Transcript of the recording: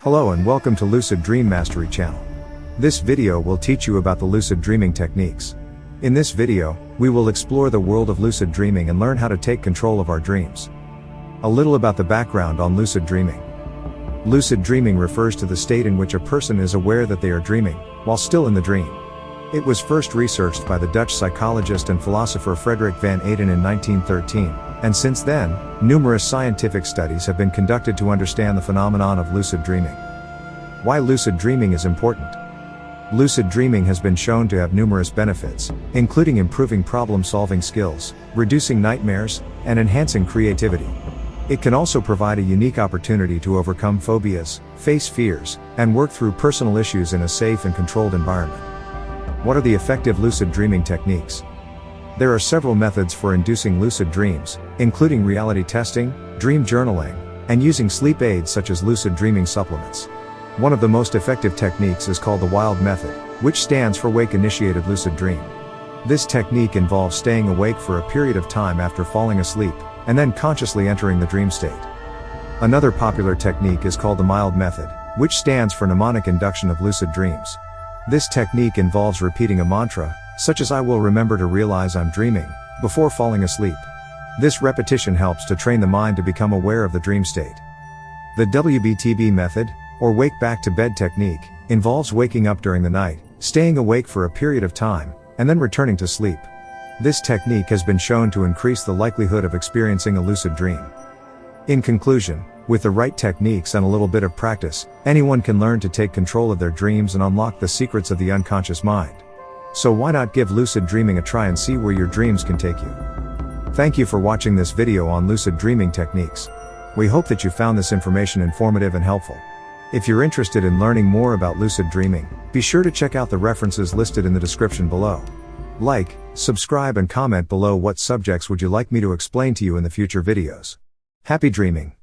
Hello and welcome to Lucid Dream Mastery channel. This video will teach you about the lucid dreaming techniques. In this video, we will explore the world of lucid dreaming and learn how to take control of our dreams. A little about the background on lucid dreaming. Lucid dreaming refers to the state in which a person is aware that they are dreaming, while still in the dream. It was first researched by the Dutch psychologist and philosopher Frederik van Eeden in 1913, and since then, numerous scientific studies have been conducted to understand the phenomenon of lucid dreaming. Why lucid dreaming is important? Lucid dreaming has been shown to have numerous benefits, including improving problem-solving skills, reducing nightmares, and enhancing creativity. It can also provide a unique opportunity to overcome phobias, face fears, and work through personal issues in a safe and controlled environment. What are the effective lucid dreaming techniques? There are several methods for inducing lucid dreams, including reality testing, dream journaling, and using sleep aids such as lucid dreaming supplements. One of the most effective techniques is called the WILD method, which stands for Wake-Initiated Lucid Dream. This technique involves staying awake for a period of time after falling asleep, and then consciously entering the dream state. Another popular technique is called the MILD method, which stands for Mnemonic Induction of Lucid Dreams. This technique involves repeating a mantra, such as "I will remember to realize I'm dreaming," before falling asleep. This repetition helps to train the mind to become aware of the dream state. The WBTB method, or Wake Back to Bed technique, involves waking up during the night, staying awake for a period of time, and then returning to sleep. This technique has been shown to increase the likelihood of experiencing a lucid dream. In conclusion, with the right techniques and a little bit of practice, anyone can learn to take control of their dreams and unlock the secrets of the unconscious mind. So why not give lucid dreaming a try and see where your dreams can take you? Thank you for watching this video on lucid dreaming techniques. We hope that you found this information informative and helpful. If you're interested in learning more about lucid dreaming, be sure to check out the references listed in the description below. Like, subscribe and comment below what subjects would you like me to explain to you in the future videos. Happy dreaming!